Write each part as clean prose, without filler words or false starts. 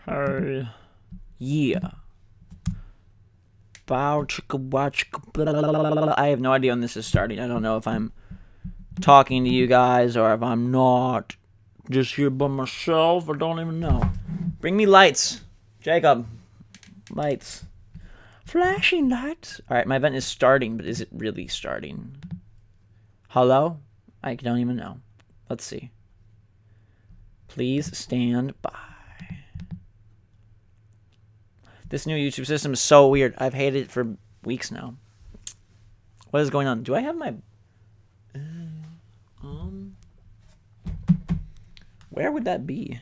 Hey. Yeah. Bow chicka watch. I have no idea when this is starting. I don't know if I'm talking to you guys or if I'm not. Just here by myself. I don't even know. Bring me lights. Jacob. Lights. Flashing lights. Alright, my event is starting, but is it really starting? Hello? I don't even know. Let's see. Please stand by. This new YouTube system is so weird. I've hated it for weeks now. What is going on? Do I have my... Where would that be?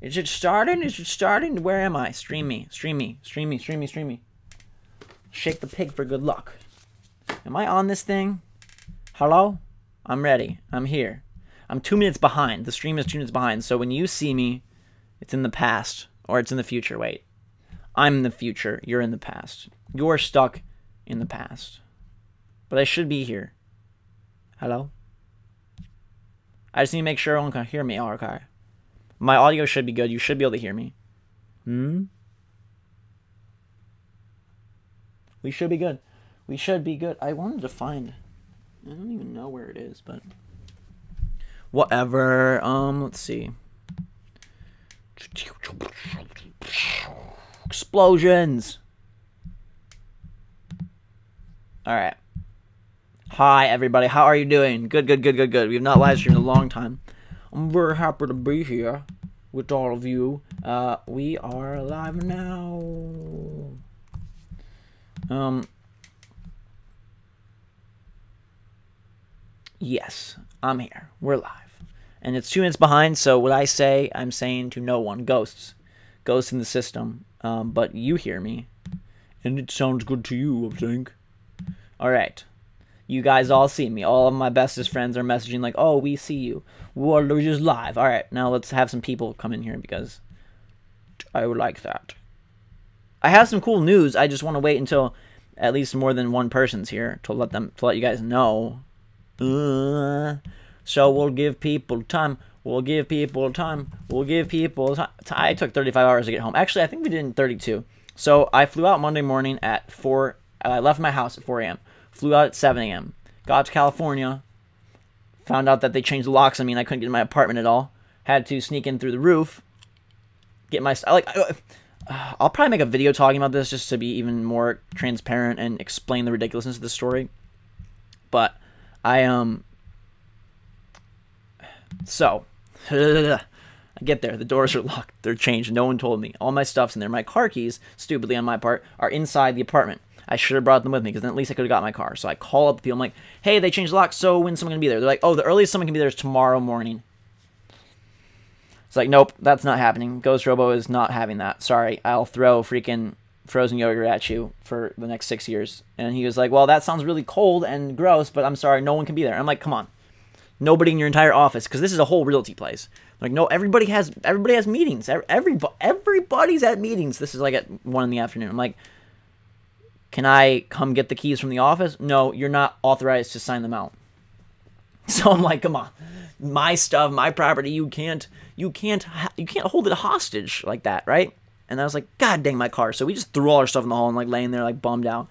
Is it starting? Is it starting? Where am I? Stream me. Stream me. Stream me. Stream me. Stream me. Shake the pig for good luck. Am I on this thing? Hello? I'm ready. I'm here. I'm 2 minutes behind. The stream is 2 minutes behind. So when you see me, it's in the past. Or it's in the future. Wait. I'm in the future. You're in the past. You're stuck in the past. But I should be here. Hello? I just need to make sure everyone can hear me. Oh, okay. My audio should be good. You should be able to hear me. We should be good. We should be good. I wanted to find... I don't even know where it is, but... Whatever. Let's see. Explosions! Alright. Hi, everybody. How are you doing? Good, good, good, good, good. We have not live streamed in a long time. I'm very happy to be here with all of you. We are live now. Yes, I'm here. We're live. And it's 2 minutes behind, so what I say, I'm saying to no one. Ghosts. Ghosts in the system. But you hear me. And it sounds good to you, I think. Alright. You guys all see me. All of my bestest friends are messaging like, oh, we see you. We're just live. Alright, now let's have some people come in here because I would like that. I have some cool news. I just want to wait until at least more than one person's here to let you guys know. So we'll give people time. We'll give people time. We'll give people time. I took 35 hours to get home. Actually, I think we did in 32. So I flew out Monday morning at 4. I left my house at 4 a.m. Flew out at 7 a.m. Got to California. Found out that they changed the locks on me and I couldn't get in my apartment at all. Had to sneak in through the roof. Get my... I'll probably make a video talking about this just to be even more transparent and explain the ridiculousness of the story. But So, I get there. The doors are locked. They're changed. No one told me. All my stuff's in there. My car keys, stupidly on my part, are inside the apartment. I should have brought them with me because then at least I could have got my car. So I call up the people. I'm like, hey, they changed the lock. So when's someone going to be there? They're like, oh, the earliest someone can be there is tomorrow morning. It's like, nope, that's not happening. Ghost Robo is not having that. Sorry, I'll throw freaking frozen yogurt at you for the next 6 years. And he was like, well, that sounds really cold and gross, but I'm sorry, no one can be there. I'm like, come on. Nobody in your entire office, because this is a whole realty place. Like, no, everybody has meetings. Everybody's at meetings. This is like at 1 in the afternoon. I'm like, can I come get the keys from the office? No, you're not authorized to sign them out. So I'm like, come on, my stuff, my property. You can't hold it hostage like that, right? And I was like, God dang my car. So we just threw all our stuff in the hall and like laying there like bummed out.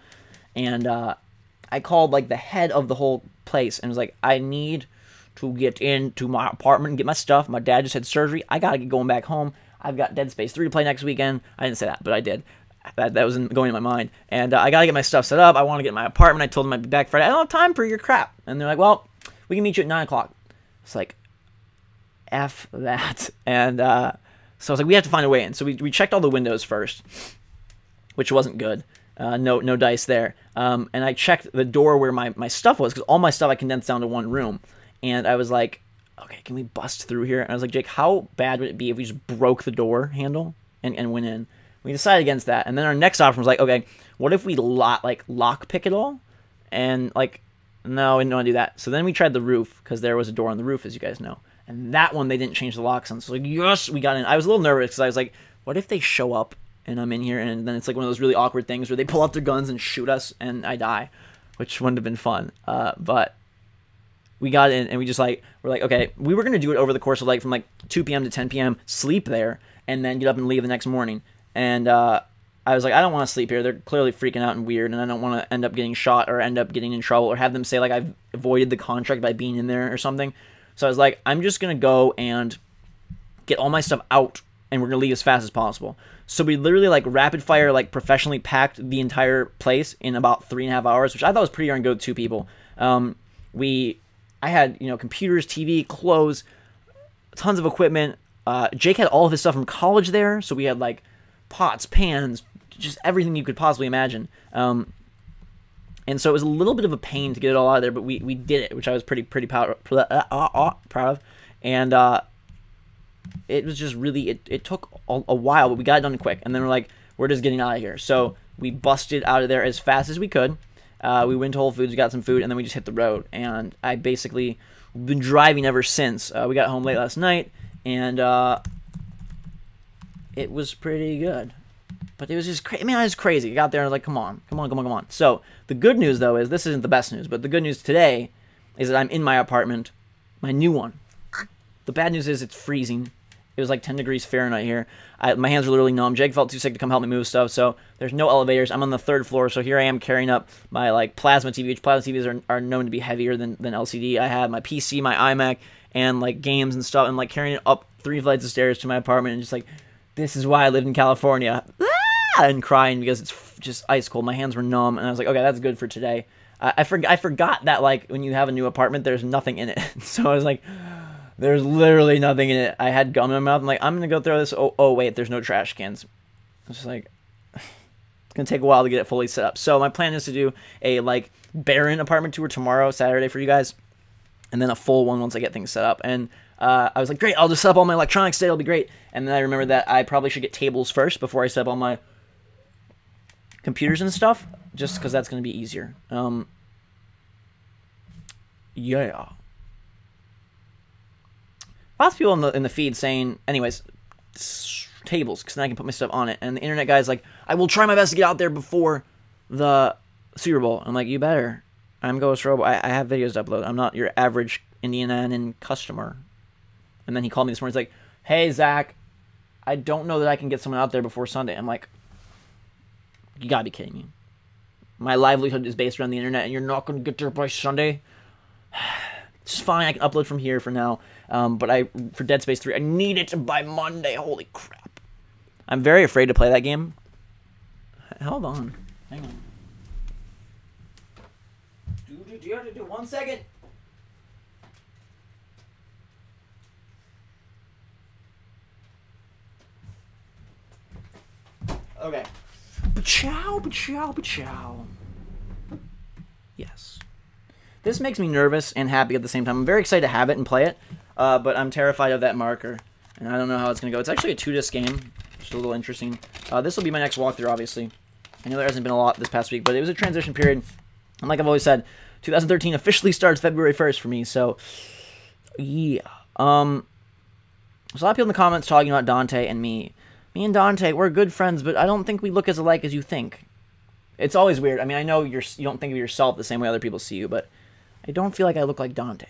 And I called like the head of the whole place and was like, I need to get into my apartment and get my stuff. My dad just had surgery. I gotta get going back home. I've got Dead Space 3 to play next weekend. I didn't say that, but I did. That was going in my mind. And I gotta get my stuff set up. I want to get my apartment. I told them I'd be back Friday. I don't have time for your crap. And they're like, well, we can meet you at 9 o'clock. It's like, F that. And so I was like, we have to find a way in. So we checked all the windows first, which wasn't good. No dice there. And I checked the door where my stuff was, because all my stuff I condensed down to one room. And I was like, okay, can we bust through here? And I was like, Jake, how bad would it be if we just broke the door handle and went in? We decided against that. And then our next option was like, okay, what if we lock pick it all? And like, no, we didn't want to do that. So then we tried the roof, because there was a door on the roof, as you guys know. And that one, they didn't change the locks on. So like, yes, we got in. I was a little nervous, because I was like, what if they show up and I'm in here, and then it's like one of those really awkward things where they pull out their guns and shoot us and I die, which wouldn't have been fun. But We got in and we just like, we're like, okay, we were going to do it over the course of like from like 2 p.m. to 10 p.m., sleep there, and then get up and leave the next morning. And I was like, I don't want to sleep here. They're clearly freaking out and weird, and I don't want to end up getting shot or end up getting in trouble or have them say like I've avoided the contract by being in there or something. So I was like, I'm just going to go and get all my stuff out, and we're going to leave as fast as possible. So we literally like rapid fire, like professionally packed the entire place in about 3.5 hours, which I thought was pretty darn good with 2 people. I had, you know, computers, TV, clothes, tons of equipment. Jake had all of his stuff from college there, so we had like pots, pans, just everything you could possibly imagine. And so it was a little bit of a pain to get it all out of there, but we did it, which I was pretty proud of. And it was just really, it took a while, but we got it done quick. And then we're like, we're just getting out of here. So we busted out of there as fast as we could. We went to Whole Foods, got some food, and then we just hit the road. And I basically been driving ever since. We got home late last night, and it was pretty good. But it was just crazy. I mean, it was crazy. I got there and I was like, come on. So the good news, though, is this isn't the best news, but the good news today is that I'm in my apartment, my new one. The bad news is it's freezing. It was like 10 degrees Fahrenheit here. My hands were literally numb. Jake felt too sick to come help me move stuff, so there's no elevators. I'm on the 3rd floor, so here I am carrying up my like plasma TV, which plasma TVs are known to be heavier than LCD. I have my PC, my iMac, and like games and stuff, and like carrying it up 3 flights of stairs to my apartment, and just like, this is why I lived in California. And crying because it's just ice cold. My hands were numb, and I was like, okay, that's good for today. I forgot that like when you have a new apartment, there's nothing in it. So I was like, there's literally nothing in it. I had gum in my mouth. I'm like, I'm gonna go throw this. Oh wait, there's no trash cans. I was just like, it's gonna take a while to get it fully set up. So my plan is to do a like barren apartment tour tomorrow, Saturday, for you guys, and then a full one once I get things set up. And I was like, great, I'll just set up all my electronics today. It'll be great. And then I remembered that I probably should get tables first before I set up all my computers and stuff, just because that's going to be easier. Yeah. Lots of people in the feed saying, anyways, tables, because then I can put my stuff on it. And the internet guy's like, I will try my best to get out there before the Super Bowl. I'm like, you better. I'm Ghost Robo. I have videos to upload. I'm not your average Indianapolis customer. And then he called me this morning. He's like, hey, Zach, I don't know that I can get someone out there before Sunday. I'm like, you gotta be kidding me. My livelihood is based around the internet, and you're not going to get there by Sunday? It's fine, I can upload from here for now. But for Dead Space 3, I need it by Monday. Holy crap. I'm very afraid to play that game. Hold on. Hang on. Do you have to do 1 second? Okay. Ba-chow. Yes. This makes me nervous and happy at the same time. I'm very excited to have it and play it, but I'm terrified of that marker, and I don't know how it's going to go. It's actually a 2-disc game, which is a little interesting. This will be my next walkthrough, obviously. I know there hasn't been a lot this past week, but it was a transition period. And like I've always said, 2013 officially starts February 1st for me, so yeah. There's a lot of people in the comments talking about Dante and me. Me and Dante, we're good friends, but I don't think we look as alike as you think. It's always weird. I mean, I know you don't think of yourself the same way other people see you, but I don't feel like I look like Dante.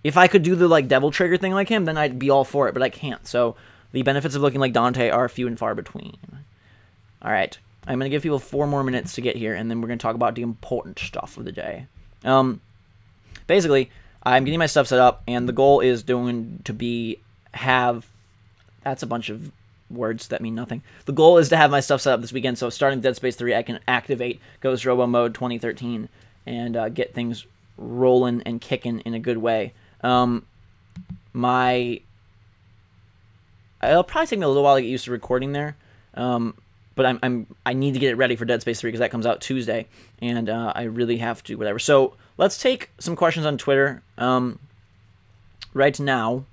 If I could do the like devil trigger thing like him, then I'd be all for it, but I can't. So the benefits of looking like Dante are few and far between. All right. I'm going to give people 4 more minutes to get here, and then we're going to talk about the important stuff of the day. Basically, I'm getting my stuff set up, and the goal is that's a bunch of words that mean nothing. The goal is to have my stuff set up this weekend, so starting Dead Space 3, I can activate Ghost Robo Mode 2013 and get things rolling and kicking in a good way. It'll probably take me a little while to get used to recording there, but I need to get it ready for Dead Space 3 because that comes out Tuesday, and I really have to, whatever. So let's take some questions on Twitter right now,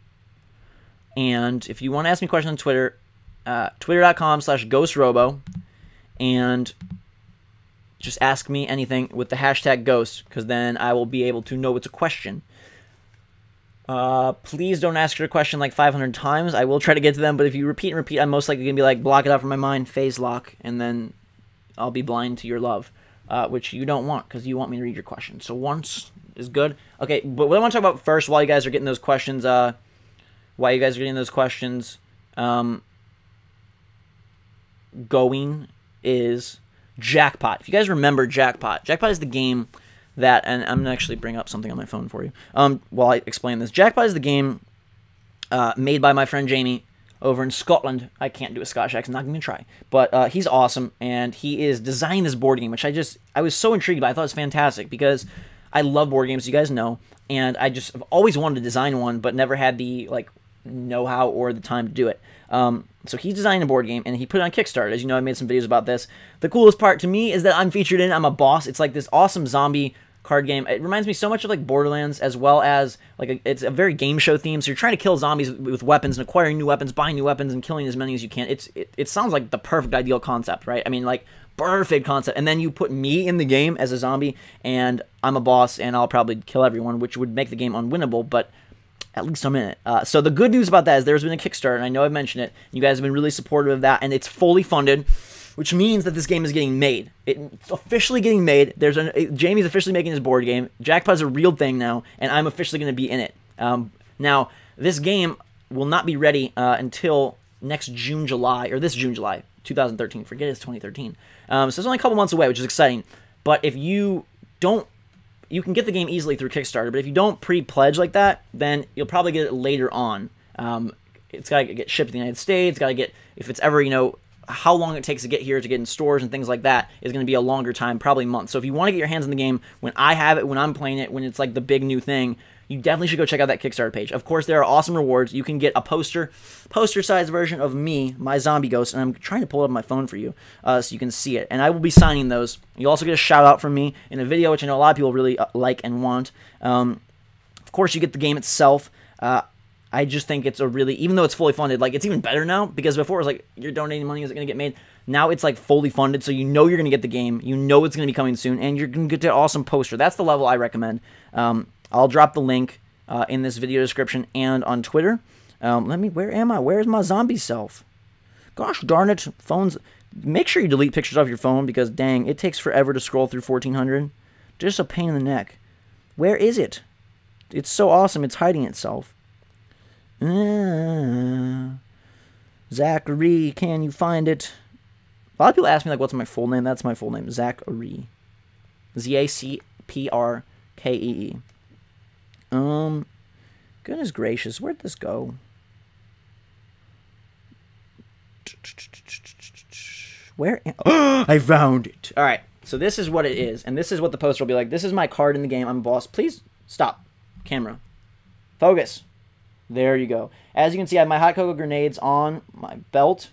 and if you want to ask me questions on Twitter, twitter.com/ghostrobo, and just ask me anything with the hashtag ghost, because then I will be able to know it's a question. Please don't ask your question like 500 times. I will try to get to them, but if you repeat and repeat, I'm most likely going to be like, block it out from my mind, phase lock, and then I'll be blind to your love, which you don't want, because you want me to read your question. So once is good. Okay, but what I want to talk about first, while you guys are getting those questions, going, is Jackpot. If you guys remember Jackpot, Jackpot is the game that, and I'm gonna actually bring up something on my phone for you while I explain this. Jackpot is the game made by my friend Jamie over in Scotland. I can't do a Scottish accent, not gonna try, but he's awesome, and he is designing this board game, which I was so intrigued by. I thought it was fantastic because I love board games, you guys know, and I've always wanted to design one, but never had the know-how or the time to do it. So he's designing a board game, and he put it on Kickstarter. As you know, I made some videos about this. The coolest part to me is that I'm featured in it. I'm a boss. It's like this awesome zombie card game. It reminds me so much of like Borderlands, as well as it's a very game show theme. So you're trying to kill zombies with weapons and acquiring new weapons, buying new weapons, and killing as many as you can. It sounds like the perfect ideal concept, right? I mean, like, perfect concept. And then you put me in the game as a zombie, and I'm a boss, and I'll probably kill everyone, which would make the game unwinnable, but at least I'm in it. So the good news about that is there's been a Kickstarter, and I know I've mentioned it. You guys have been really supportive of that, and it's fully funded, which means that this game is getting made. It's officially getting made. Jamie's officially making his board game. Jackpot's a real thing now, and I'm officially going to be in it. Now, this game will not be ready until next June, July, 2013. Forget it's 2013. So it's only a couple months away, which is exciting. But if you don't, you can get the game easily through Kickstarter, but if you don't pre-pledge like that, then you'll probably get it later on. It's got to get shipped to the United States, got to get, if it's ever, how long it takes to get here, to get in stores and things like that is going to be a longer time, probably months. So if you want to get your hands on the game when I have it, when I'm playing it, when it's like the big new thing, you definitely should go check out that Kickstarter page. Of course, there are awesome rewards. You can get a poster-sized version of me, my zombie ghost, and I'm trying to pull it up on my phone for you so you can see it. And I will be signing those. You'll also get a shout-out from me in a video, which I know a lot of people really like and want. Of course, you get the game itself. I just think it's even though it's fully funded, it's even better now, because before it was like, you're donating money, is it going to get made? Now it's like fully funded, so you know you're going to get the game, you know it's going to be coming soon, and you're going to get that awesome poster. That's the level I recommend. I'll drop the link in this video description and on Twitter. Where am I? Where's my zombie self? Gosh darn it, phones. Make sure you delete pictures off your phone, because dang, it takes forever to scroll through 1400. Just a pain in the neck. Where is it? It's so awesome, it's hiding itself. Zachary, can you find it? A lot of people ask me, what's my full name? That's my full name, Zachary. Z-A-C-P-R-K-E-E. Goodness gracious, where'd this go? Where? I found it. All right, so this is what it is, and this is what the poster will be like. This is my card in the game. I'm a boss. Please stop. Camera. Focus. There you go. As you can see, I have my hot cocoa grenades on my belt.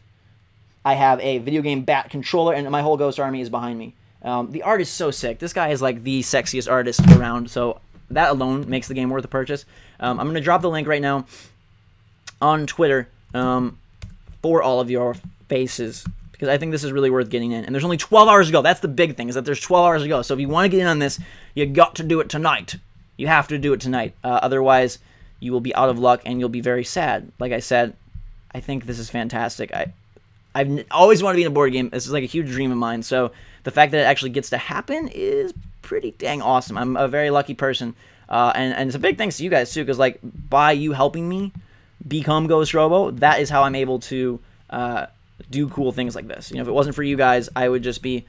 I have a video game bat controller, and my whole ghost army is behind me. The art is so sick. This guy is like the sexiest artist around, so that alone makes the game worth a purchase. I'm going to drop the link right now on Twitter for all of your faces, because I think this is really worth getting in. And there's only 12 hours to go. That's the big thing, is that there's 12 hours to go. So if you want to get in on this, you got to do it tonight. You have to do it tonight. Otherwise, you will be out of luck, and you'll be very sad. Like I said, I think this is fantastic. I've always wanted to be in a board game. This is like a huge dream of mine. So the fact that it actually gets to happen is pretty dang awesome. I'm a very lucky person. And it's a big thanks to you guys, too, because by you helping me become Ghost Robo, that is how I'm able to do cool things like this. If it wasn't for you guys, I would just be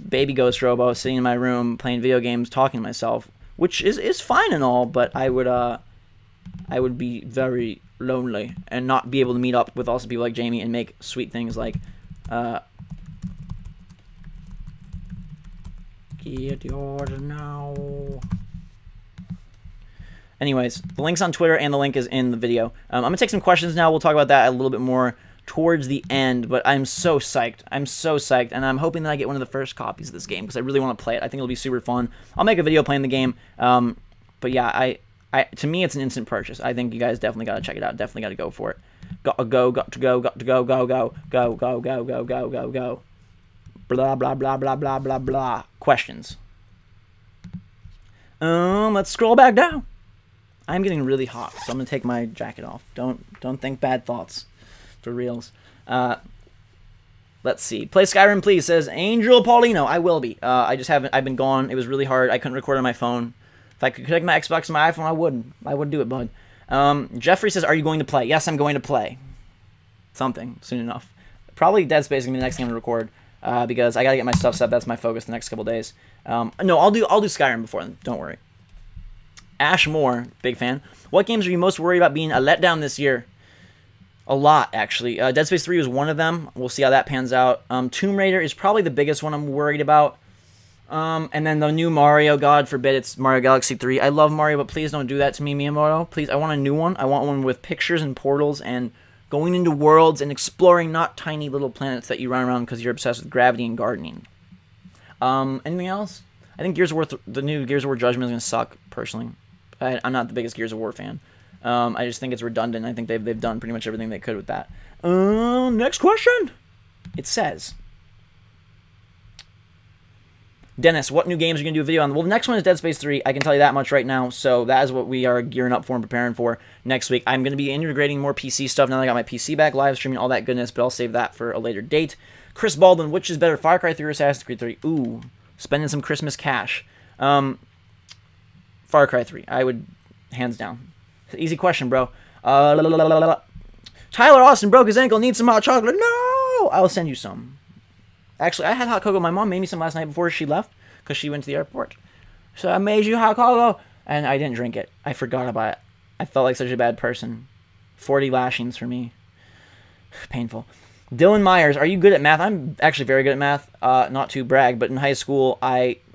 baby Ghost Robo sitting in my room playing video games, talking to myself, which is fine and all, but I would be very lonely and not be able to meet up with awesome people like Jamie and make sweet things like get yours now. Anyways, the link's on Twitter and the link is in the video. I'm gonna take some questions now. We'll talk about that a little bit more towards the end, but I'm so psyched. I'm so psyched, and I'm hoping that I get one of the first copies of this game, because I really want to play it. I think it'll be super fun. I'll make a video playing the game, but yeah, to me, it's an instant purchase. I think you guys definitely got to check it out. Definitely got to go for it. Got to go, got to go, got to go, go, go, go, go, go, go, go, go, go. Blah, blah, blah, blah, blah, blah, blah. Questions? Let's scroll back down. I'm getting really hot, so I'm going to take my jacket off. Don't think bad thoughts. For reals. Let's see. Play Skyrim, please, says Angel Paulino. I will be. I just haven't. I've been gone. It was really hard. I couldn't record on my phone. If I could connect my Xbox to my iPhone, I wouldn't. I would do it, bud. Jeffrey says, are you going to play? Yes, I'm going to play. Something soon enough. Probably Dead Space is going to be the next game to record. Because I got to get my stuff set. That's my focus the next couple days. No, I'll do Skyrim before then. Don't worry. Ash Moore, big fan. What games are you most worried about being a letdown this year? A lot, actually. Dead Space 3 was one of them. We'll see how that pans out. Tomb Raider is probably the biggest one I'm worried about. And then the new Mario, God forbid it's Mario Galaxy 3. I love Mario, but please don't do that to me, Miyamoto. Please, I want a new one. I want one with pictures and portals and going into worlds and exploring not tiny little planets that you run around because you're obsessed with gravity and gardening. Anything else? I think the new Gears of War Judgment is going to suck, personally. I'm not the biggest Gears of War fan. I just think it's redundant. I think they've done pretty much everything they could with that. Next question. It says, Dennis, what new games are you going to do a video on? Well, the next one is Dead Space 3. I can tell you that much right now. So that is what we are gearing up for and preparing for next week. I'm going to be integrating more PC stuff now that I got my PC back, live streaming, all that goodness, but I'll save that for a later date. Chris Baldwin, which is better, Far Cry 3 or Assassin's Creed 3? Ooh, spending some Christmas cash. Far Cry 3. I would, hands down. Easy question, bro. Tyler Austin broke his ankle, needs some hot chocolate. No! I'll send you some. Actually, I had hot cocoa. My mom made me some last night before she left because she went to the airport. So I made you hot cocoa, and I didn't drink it. I forgot about it. I felt like such a bad person. 40 lashings for me. Painful. Dylan Myers, are you good at math? I'm actually very good at math. Not to brag, but in high school,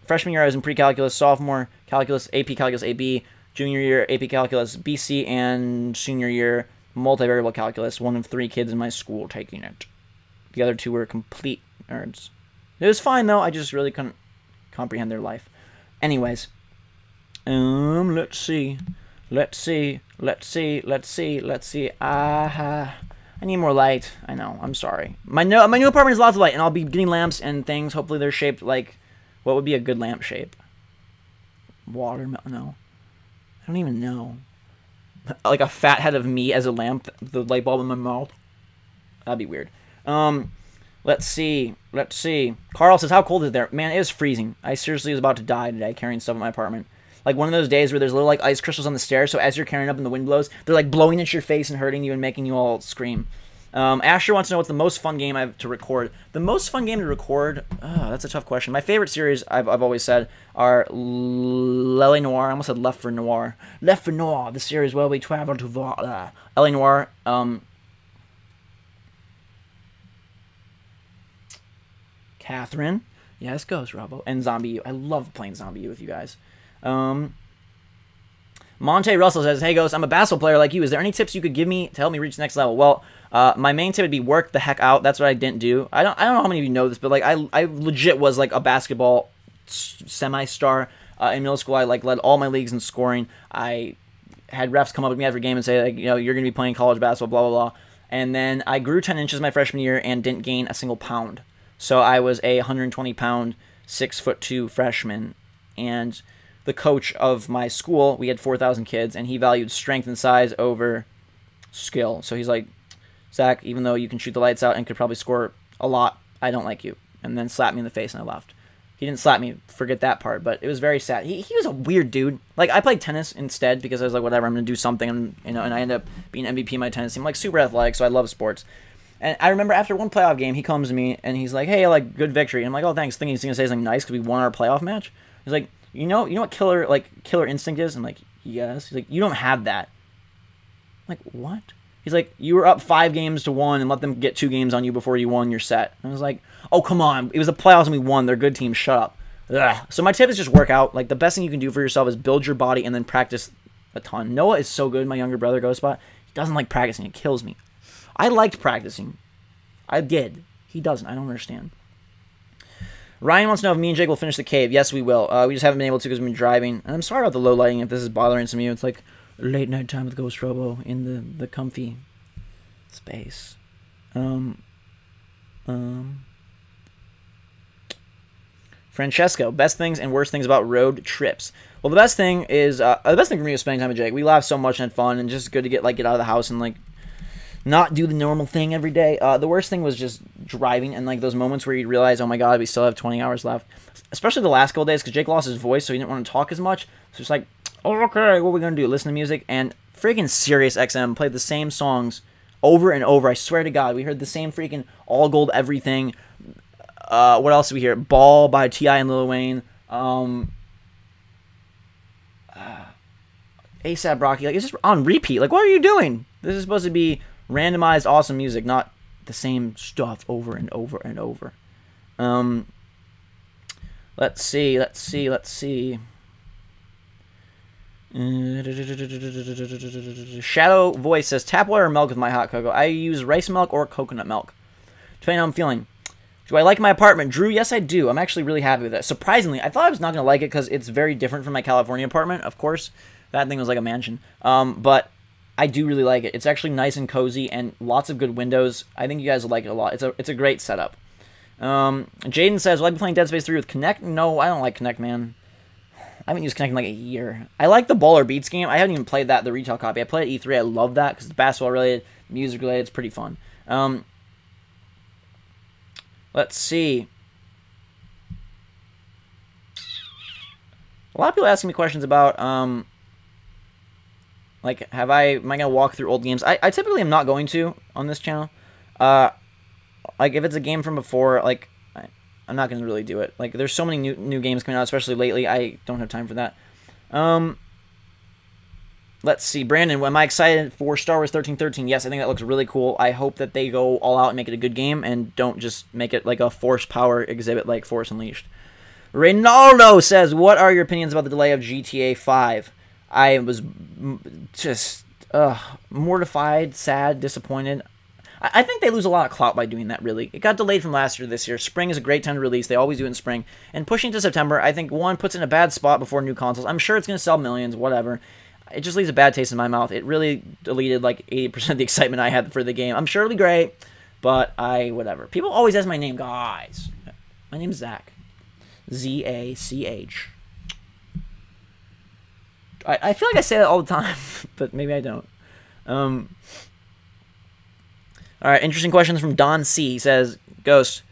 freshman year I was in pre-calculus, sophomore calculus, AP calculus AB, junior year AP calculus BC, and senior year multivariable calculus. One of 3 kids in my school taking it. The other 2 were complete nerds. It was fine though. I just really couldn't comprehend their life. Anyways, let's see. I need more light. I know. I'm sorry. My new apartment is lots of light, and I'll be getting lamps and things. Hopefully, they're shaped like what would be a good lamp shape. Watermelon. No, I don't even know. Like a fat head of me as a lamp. The light bulb in my mouth. That'd be weird. Let's see. Carl says, how cold is it there? Man, it is freezing. I seriously was about to die today carrying stuff in my apartment. Like one of those days where there's little like ice crystals on the stairs, so as you're carrying up and the wind blows, they're like blowing into your face and hurting you and making you all scream. Asher wants to know what's the most fun game I have to record. The most fun game to record? Oh, that's a tough question. My favorite series, I've always said, are L'L.A. Noire. I almost said Left 4 Noir. Left 4 Noir, the series where we travel to L.A. Noire. Catherine. Yes, Ghost Robo. And Zombie U. I love playing Zombie U with you guys. Monte Russell says, hey, Ghost, I'm a basketball player like you. Is there any tips you could give me to help me reach the next level? Well, my main tip would be work the heck out. That's what I didn't do. I don't know how many of you know this, but like I legit was like a basketball semi-star. In middle school, I like led all my leagues in scoring. I had refs come up with me after a game and say, like, you know, you're going to be playing college basketball, blah, blah, blah. And then I grew 10 inches my freshman year and didn't gain a single pound. So I was a 120-pound, 6'2" freshman. And the coach of my school, we had 4,000 kids, and he valued strength and size over skill. So he's like, Zach, even though you can shoot the lights out and could probably score a lot, I don't like you. And then slapped me in the face, and I left. He didn't slap me, forget that part, but it was very sad. He was a weird dude. Like, I played tennis instead because I was like, whatever, I'm going to do something, and, you know, and I ended up being MVP in my tennis team. I'm like super athletic, so I love sports. And I remember after one playoff game, he comes to me, and he's like, hey, like, good victory. And I'm like, oh, thanks, thinking he's going to say something nice because we won our playoff match. He's like, you know what killer instinct is? I'm like, yes. He's like, you don't have that. I'm like, what? He's like, you were up 5-1 and let them get 2 games on you before you won your set. And I was like, oh, come on. It was the playoffs and we won. They're good teams. Shut up. Ugh. So my tip is just work out. Like, the best thing you can do for yourself is build your body and then practice a ton. Noah is so good, my younger brother, Ghostbot. He doesn't like practicing. It kills me. I liked practicing. I did. He doesn't. I don't understand. Ryan wants to know if me and Jake will finish the cave. Yes, we will. We just haven't been able to because we've been driving. And I'm sorry about the low lighting if this is bothering some of you. It's like late night time with Ghost Robo in the comfy space. Francesco, best things and worst things about road trips. Well, the best thing is the best thing for me is spending time with Jake. We laugh so much and had fun, and just good to get out of the house and like not do the normal thing every day. The worst thing was just driving and like those moments where you realize, oh my god, we still have 20 hours left. Especially the last couple days because Jake lost his voice, so he didn't want to talk as much. So it's like, oh, okay, what are we gonna do? Listen to music. And freaking Sirius XM played the same songs over and over. I swear to God, we heard the same freaking All Gold Everything. What else did we hear? Ball by T.I. and Lil Wayne. A$AP Rocky. Like, it's just on repeat. Like, what are you doing? This is supposed to be randomized, awesome music, not the same stuff over and over and over. Let's see. Shadow Voice says, tap water or milk with my hot cocoa. I use rice milk or coconut milk, depending on how I'm feeling. Do I like my apartment? Drew, yes I do. I'm actually really happy with it. Surprisingly, I thought I was not going to like it because it's very different from my California apartment, of course. That thing was like a mansion. But I do really like it. It's actually nice and cozy and lots of good windows. I think you guys will like it a lot. It's a great setup. Jaden says, will I be playing Dead Space 3 with Kinect? No, I don't like Kinect, man. I haven't used Kinect in like a year. I like the Baller Beats game. I haven't even played that, the retail copy. I played E3. I love that because it's basketball related, music related. It's pretty fun. Let's see. A lot of people asking me questions about, like, am I going to walk through old games? I typically am not going to on this channel. Like, if it's a game from before, like, I'm not going to really do it. Like, there's so many new games coming out, especially lately. I don't have time for that. Let's see. Brandon, am I excited for Star Wars 1313? Yes, I think that looks really cool. I hope that they go all out and make it a good game and don't just make it like a Force power exhibit like Force Unleashed. Reynaldo says, what are your opinions about the delay of GTA 5? I was just mortified, sad, disappointed. I think they lose a lot of clout by doing that, really. It got delayed from last year to this year. Spring is a great time to release. They always do it in spring. And pushing to September, I think, one, puts it in a bad spot before new consoles. I'm sure it's going to sell millions, whatever. It just leaves a bad taste in my mouth. It really deleted like 80% of the excitement I had for the game. I'm sure it'll be great, but whatever. People always ask my name. Guys, my name's Zach. Z-A-C-H. I feel like I say that all the time, but maybe I don't. All right, interesting questions from Don C. He says, Ghost,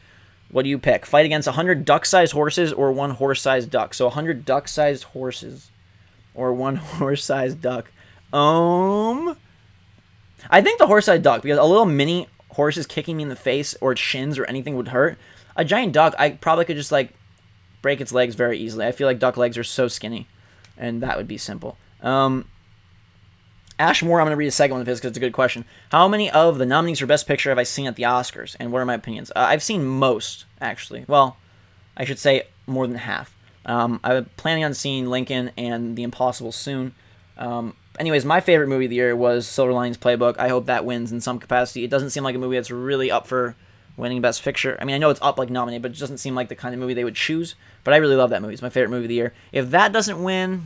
what do you pick? Fight against 100 duck-sized horses or one horse-sized duck? So 100 duck-sized horses or one horse-sized duck. I think the horse-sized duck, because a little mini horse is kicking me in the face or its shins or anything would hurt. A giant duck, I probably could just, like, break its legs very easily. I feel like duck legs are so skinny, and that would be simple. Ash Moore, I'm going to read a second one of his because it's a good question. How many of the nominees for Best Picture have I seen at the Oscars, and what are my opinions? I've seen most, actually. Well, I should say more than half. I'm planning on seeing Lincoln and The Impossible soon. Anyways, my favorite movie of the year was Silver Linings Playbook. I hope that wins in some capacity. It doesn't seem like a movie that's really up for winning Best Picture. I mean, I know it's up, like, nominated, but it doesn't seem like the kind of movie they would choose. But I really love that movie. It's my favorite movie of the year. If that doesn't win,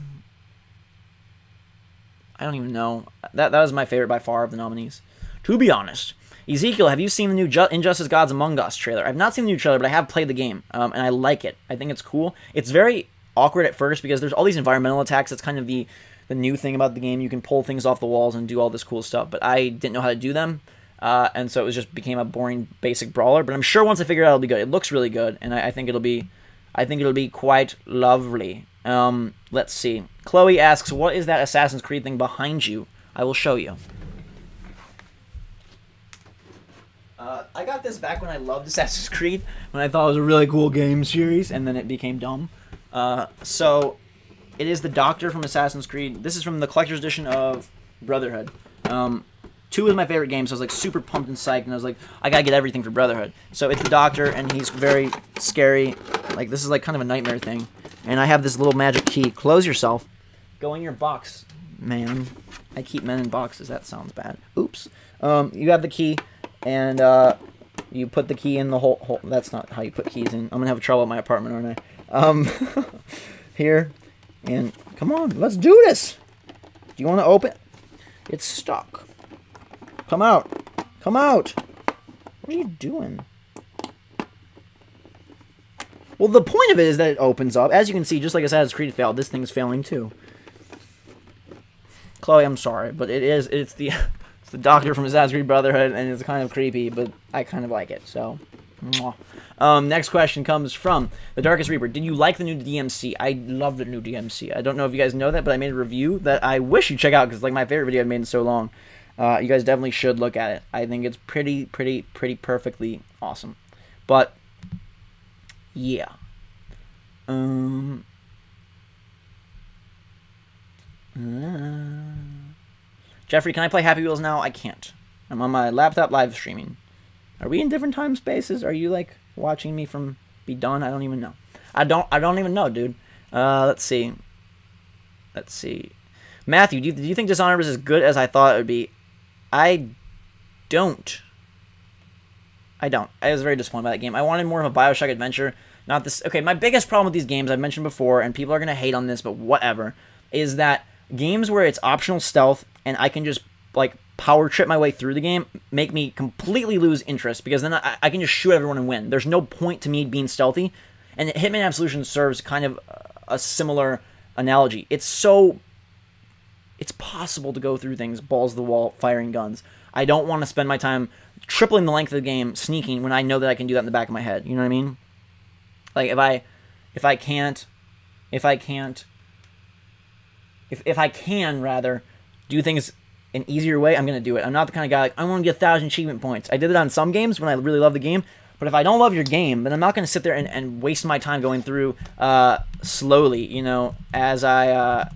I don't even know. That was my favorite by far of the nominees, to be honest. Ezekiel, have you seen the new Injustice Gods Among Us trailer? I've not seen the new trailer, but I have played the game, and I like it. I think it's cool. It's very awkward at first because there's all these environmental attacks. That's kind of the new thing about the game. You can pull things off the walls and do all this cool stuff, but I didn't know how to do them, and so it just became a boring, basic brawler. But I'm sure once I figure it out, it'll be good. It looks really good, and I think it'll be quite lovely. Let's see. Chloe asks, what is that Assassin's Creed thing behind you? I will show you. I got this back when I loved Assassin's Creed, when I thought it was a really cool game series, and then it became dumb. So, it is the Doctor from Assassin's Creed. This is from the collector's edition of Brotherhood. 2 is my favorite game, so I was like super pumped and psyched, and I was like, I gotta get everything for Brotherhood. So it's the Doctor, and he's very scary. Like, this is like kind of a nightmare thing. And I have this little magic key. Close yourself. Go in your box, man. I keep men in boxes. That sounds bad. Oops. You have the key, and you put the key in the hole. That's not how you put keys in. I'm gonna have trouble at my apartment, aren't I? Here. And come on, let's do this. Do you want to open? It's stuck. Come out. Come out. What are you doing? Well, the point of it is that it opens up. As you can see, just like Assassin's Creed failed, this thing's failing too. Chloe, I'm sorry, but it's the Doctor from Assassin's Creed Brotherhood, and it's kind of creepy, but I kind of like it, so Mwah. Next question comes from The Darkest Reaper. Did you like the new DMC? I love the new DMC. I don't know if you guys know that, but I made a review that I wish you check out because like my favorite video I've made in so long. You guys definitely should look at it. I think it's pretty perfectly awesome. But yeah. Jeffrey, can I play Happy Wheels now? I can't. I'm on my laptop live streaming. Are we in different time spaces? Are you like watching me from be done? I don't even know. I don't even know, dude. Let's see. Matthew, do you think Dishonored was as good as I thought it would be? I don't. I was very disappointed by that game. I wanted more of a BioShock adventure. Not this. Okay, my biggest problem with these games, I've mentioned before, and people are going to hate on this, but whatever, is that games where it's optional stealth and I can just, like, power trip my way through the game make me completely lose interest, because then I can just shoot everyone and win. There's no point to me being stealthy, and Hitman Absolution serves kind of a similar analogy. It's possible to go through things balls to the wall firing guns. I don't want to spend my time tripling the length of the game sneaking when I know that I can do that in the back of my head. You know what I mean? Like if I can rather do things an easier way, I'm gonna do it. I'm not the kind of guy like I want to get 1,000 achievement points. I did it on some games when I really love the game, but if I don't love your game, then I'm not gonna sit there and waste my time going through slowly, you know, as I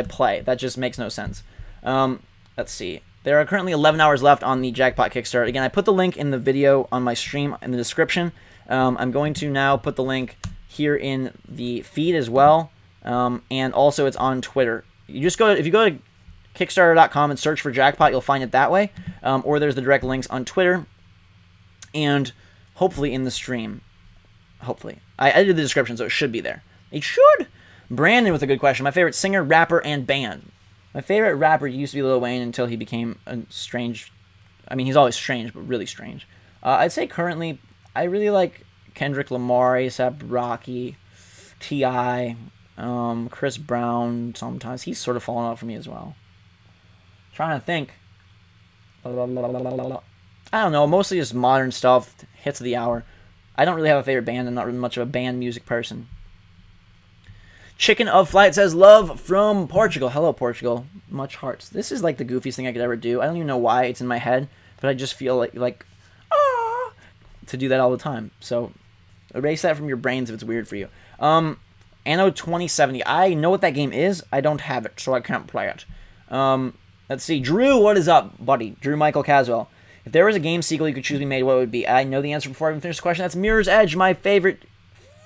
play. That just makes no sense. Let's see. There are currently 11 hours left on the Jackpot Kickstarter. Again, I put the link in the video on my stream in the description. I'm going to now put the link here in the feed as well, and also it's on Twitter. If you go to Kickstarter.com and search for Jackpot, you'll find it that way, or there's the direct links on Twitter, and hopefully in the stream. Hopefully. I edited the description, so it should be there. It should! Brandon with a good question. My favorite singer, rapper, and band. My favorite rapper used to be Lil Wayne until he became a strange... I mean, he's always strange, but really strange. I'd say currently, I really like Kendrick Lamar, A$AP Rocky, T.I., Chris Brown sometimes. He's sort of fallen off for me as well. Trying to think. I don't know, mostly just modern stuff, hits of the hour. I don't really have a favorite band. I'm not really much of a band music person. Chicken of Flight says, love from Portugal. Hello, Portugal. Much hearts. This is like the goofiest thing I could ever do. I don't even know why it's in my head, but I just feel like to do that all the time. So erase that from your brains if it's weird for you. Anno 2070. I know what that game is. I don't have it, so I can't play it. Let's see. Drew, what is up, buddy? Drew Michael Caswell. If there was a game sequel you could choose to be made, what would it be? I know the answer before I even finish the question. That's Mirror's Edge, my favorite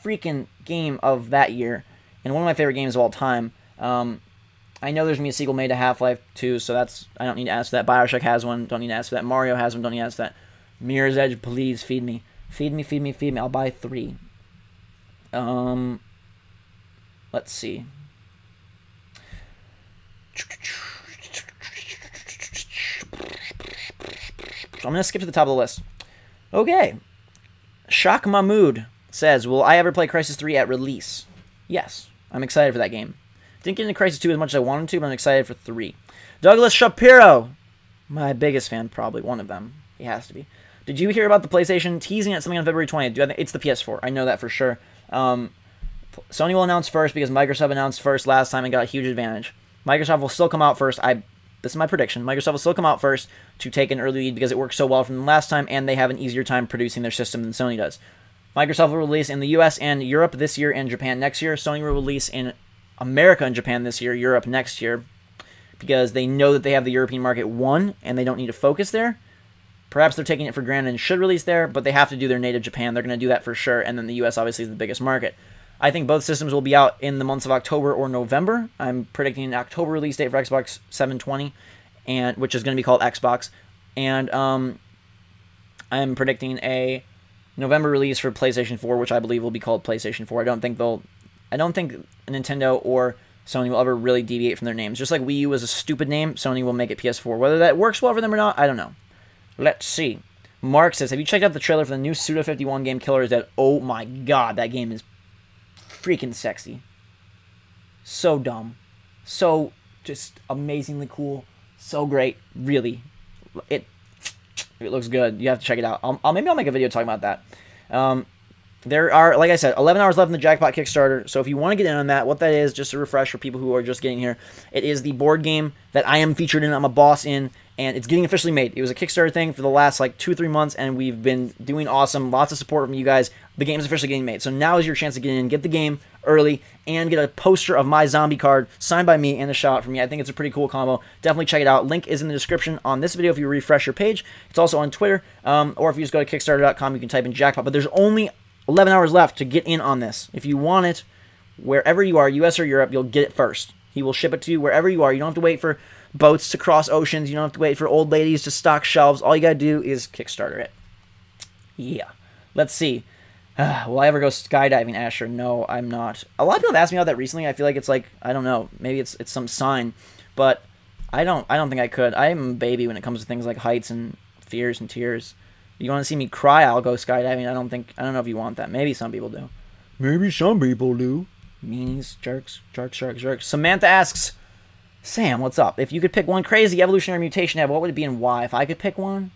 freaking game of that year. And one of my favorite games of all time. I know there's going to be a sequel made to Half-Life 2, so that's... I don't need to ask for that. BioShock has one. Don't need to ask for that. Mario has one. Don't need to ask for that. Mirror's Edge, please feed me. Feed me, feed me, feed me. I'll buy 3. Let's see. So I'm going to skip to the top of the list. Okay. Shak Mahmood says, will I ever play Crysis 3 at release? Yes. I'm excited for that game. Didn't get into Crysis 2 as much as I wanted to, but I'm excited for 3. Douglas Shapiro. My biggest fan, probably. One of them. He has to be. Did you hear about the PlayStation teasing at something on February 20th? It's the PS4. I know that for sure. Sony will announce first because Microsoft announced first last time and got a huge advantage. Microsoft will still come out first. This is my prediction. Microsoft will still come out first to take an early lead because it worked so well from the last time, and they have an easier time producing their system than Sony does. Microsoft will release in the US and Europe this year and Japan next year. Sony will release in America and Japan this year, Europe next year, because they know that they have the European market won and they don't need to focus there. Perhaps they're taking it for granted and should release there, but they have to do their native Japan. They're going to do that for sure, and then the US obviously is the biggest market. I think both systems will be out in the months of October or November. I'm predicting an October release date for Xbox 720, which is going to be called Xbox, and I'm predicting a November release for PlayStation 4, which I believe will be called PlayStation 4. I don't think Nintendo or Sony will ever really deviate from their names. Just like Wii U was a stupid name, Sony will make it PS4. Whether that works well for them or not, I don't know. Let's see. Mark says, have you checked out the trailer for the new Suda51 game, Killer is Dead? Oh my god, that game is freaking sexy. So dumb. So just amazingly cool. So great. Really. It looks good. You have to check it out. Maybe I'll make a video talking about that. There are, like I said, 11 hours left in the Jackpot Kickstarter. So if you want to get in on that, what that is, just to refresh for people who are just getting here, it is the board game that I am featured in. I'm a boss in, and it's getting officially made. It was a Kickstarter thing for the last like 2-3 months, and we've been doing awesome. Lots of support from you guys. The game is officially getting made. So now is your chance to get in, get the game early, and get a poster of my zombie card signed by me and a shout out from me. I think it's a pretty cool combo. Definitely check it out. Link is in the description on this video if you refresh your page. It's also on Twitter, or if you just go to Kickstarter.com, you can type in Jackpot. But there's only 11 hours left to get in on this. If you want it, wherever you are, US or Europe, you'll get it first. He will ship it to you wherever you are. You don't have to wait for boats to cross oceans. You don't have to wait for old ladies to stock shelves. All you gotta do is Kickstarter it. Yeah. Let's see. Will I ever go skydiving, Asher? No, I'm not. A lot of people have asked me about that recently. I feel like it's like, I don't know, maybe it's some sign, but I don't think I could. I'm a baby when it comes to things like heights and fears and tears. You want to see me cry, I'll go skydiving. I don't know if you want that. Maybe some people do. Maybe some people do. Meanies, jerks. Samantha asks, Sam, what's up? If you could pick one crazy evolutionary mutation to have, what would it be and why? If I could pick one,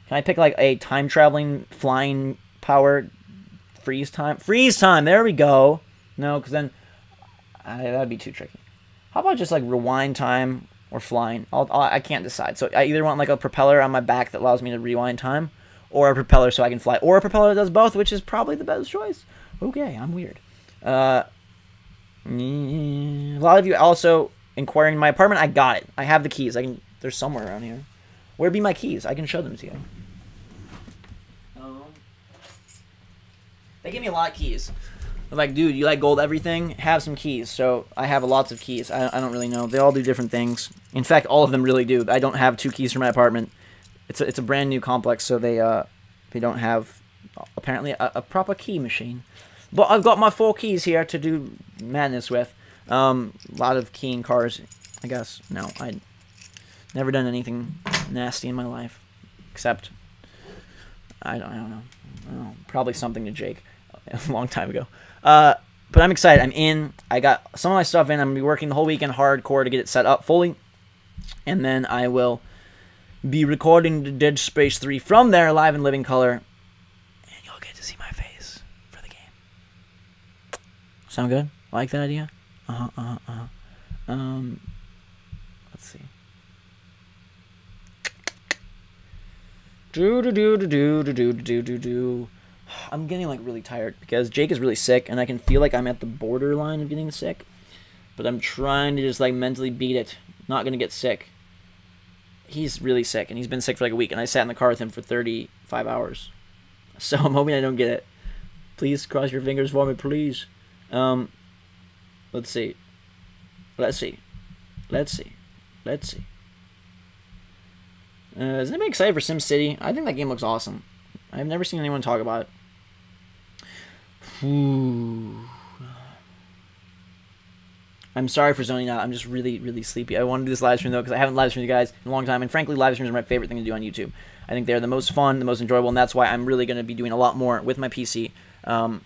can I pick like a time-traveling, flying power, freeze time? Freeze time, there we go. No, because then that'd be too tricky. How about just like rewind time or flying? I can't decide. So I either want like a propeller on my back that allows me to rewind time, or a propeller so I can fly, or a propeller that does both, which is probably the best choice. Okay, I'm weird. A lot of you also inquiring my apartment. I got it. I have the keys. They're somewhere around here. Where'd be my keys? I can show them to you. They gave me a lot of keys. They're like, dude, you like gold everything? Have some keys. So I have lots of keys. I don't really know. They all do different things. In fact, all of them really do. I don't have 2 keys for my apartment. It's a brand new complex, so they don't have apparently a proper key machine. But I've got my 4 keys here to do madness with. A lot of keying cars, I guess. No, I'd never done anything nasty in my life, except I don't know. Probably something to Jake a long time ago. But I'm excited. I'm in. I got some of my stuff in. I'm gonna be working the whole weekend hardcore to get it set up fully, and then I will be recording the Dead Space 3 from there, live in living color, and you'll get to see my face for the game. Sound good? Like that idea? Let's see. I'm getting like really tired because Jake is really sick, and I can feel like I'm at the borderline of getting sick, but I'm trying to just like mentally beat it. Not gonna get sick. He's really sick, and he's been sick for like a week, and I sat in the car with him for 35 hours. So I'm hoping I don't get it. Please cross your fingers for me, please. Let's see. Is anybody excited for SimCity? I think that game looks awesome. I've never seen anyone talk about it. Ooh. I'm sorry for zoning out. I'm just really, really sleepy. I want to do this live stream, though, because I haven't live streamed you guys in a long time. And frankly, live streams are my favorite thing to do on YouTube. I think they're the most fun, the most enjoyable, and that's why I'm really going to be doing a lot more with my PC. I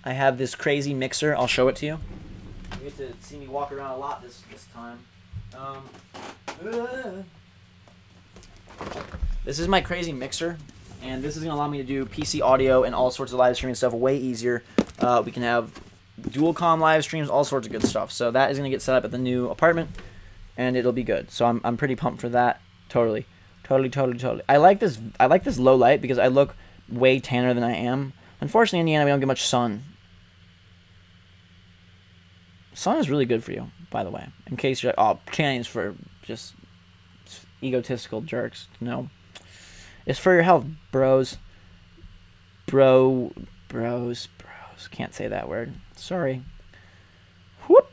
have this crazy mixer. I'll show it to you. You get to see me walk around a lot this time. This is my crazy mixer, and this is going to allow me to do PC audio and all sorts of live streaming stuff way easier. We can have dual-com live streams, all sorts of good stuff. So that is going to get set up at the new apartment, and it'll be good. So I'm pretty pumped for that. Totally. I like this low light because I look way tanner than I am. Unfortunately, in Indiana, we don't get much sun. Sun is really good for you, by the way. In case you're like, oh, tanning's for just egotistical jerks. No. It's for your health, bros. Bros. Can't say that word. Sorry. Whoop.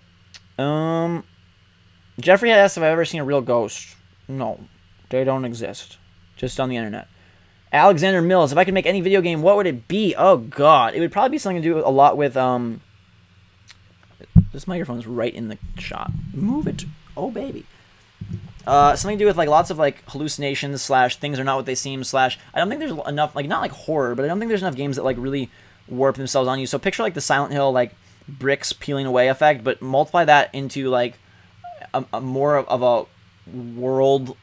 Jeffrey asked if I've ever seen a real ghost. No. They don't exist. Just on the internet. Alexander Mills, if I could make any video game, what would it be? Oh, God. It would probably be something to do a lot with, This microphone's right in the shot. Move it. Oh, baby. Something to do with, like, lots of, like, hallucinations / things are not what they seem / I don't think there's enough, like, not like horror, but I don't think there's enough games that, like, really warp themselves on you. So picture, like, the Silent Hill, like, bricks peeling away effect, but multiply that into, like, a more of a world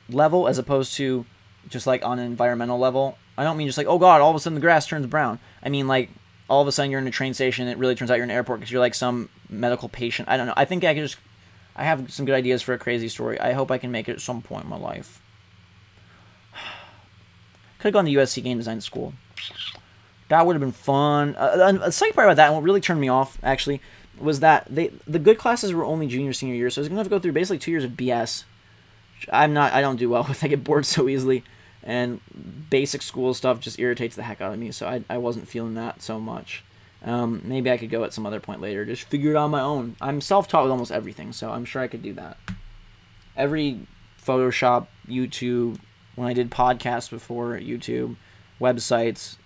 level as opposed to just, like, on an environmental level. I don't mean just like, oh god, all of a sudden the grass turns brown. I mean like, all of a sudden you're in a train station and it really turns out you're in an airport because you're like some medical patient. I don't know. I think I have some good ideas for a crazy story. I hope I can make it at some point in my life. Could have gone to USC Game Design School. That would have been fun. A second part about that, and what really turned me off, actually, was that the good classes were only junior, senior year, so I was going to have to go through basically 2 years of BS. I don't do well with. I get bored so easily, and basic school stuff just irritates the heck out of me, so I wasn't feeling that so much. Maybe I could go at some other point later, just figure it out on my own. I'm self-taught with almost everything, so I'm sure I could do that. Every Photoshop, YouTube, when I did podcasts before, YouTube, websites,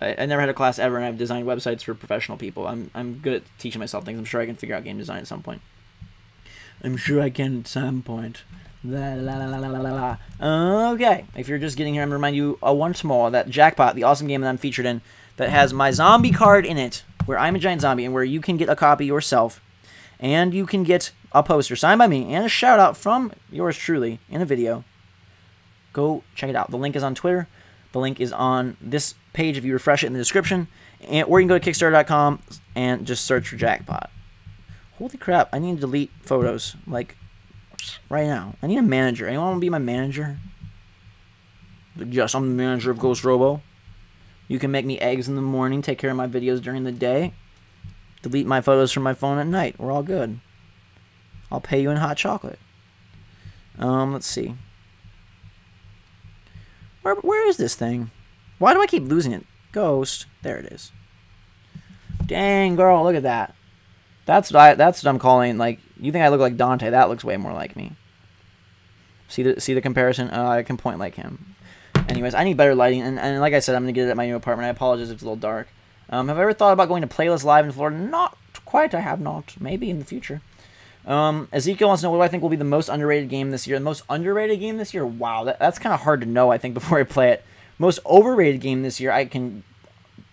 I never had a class ever, and I've designed websites for professional people. I'm good at teaching myself things. I'm sure I can figure out game design at some point. I'm sure I can at some point. La, la, la, la, la, la. Okay, if you're just getting here, I'm going to remind you once more that Jackpot, the awesome game that I'm featured in, that has my zombie card in it, where I'm a giant zombie, and where you can get a copy yourself, and you can get a poster signed by me, and a shout-out from yours truly in a video. Go check it out. The link is on Twitter. The link is on this page if you refresh it in the description. Or you can go to Kickstarter.com and just search for Jackpot. Holy crap, I need to delete photos, like, right now. I need a manager. Anyone want to be my manager? Yes, I'm the manager of Ghost Robo. You can make me eggs in the morning, take care of my videos during the day, delete my photos from my phone at night. We're all good. I'll pay you in hot chocolate. Let's see. Where is this thing? Why do I keep losing it? Ghost. There it is. Dang, girl, look at that. That's what I'm calling, like, you think I look like Dante. That looks way more like me. See the comparison? I can point like him. Anyways, I need better lighting, and like I said, I'm going to get it at my new apartment. I apologize if it's a little dark. Have I ever thought about going to Playlist Live in Florida? Not quite, I have not. Maybe in the future. Ezekiel wants to know, what do I think will be the most underrated game this year? The most underrated game this year? Wow, that's kind of hard to know, I think, before I play it. Most overrated game this year, I can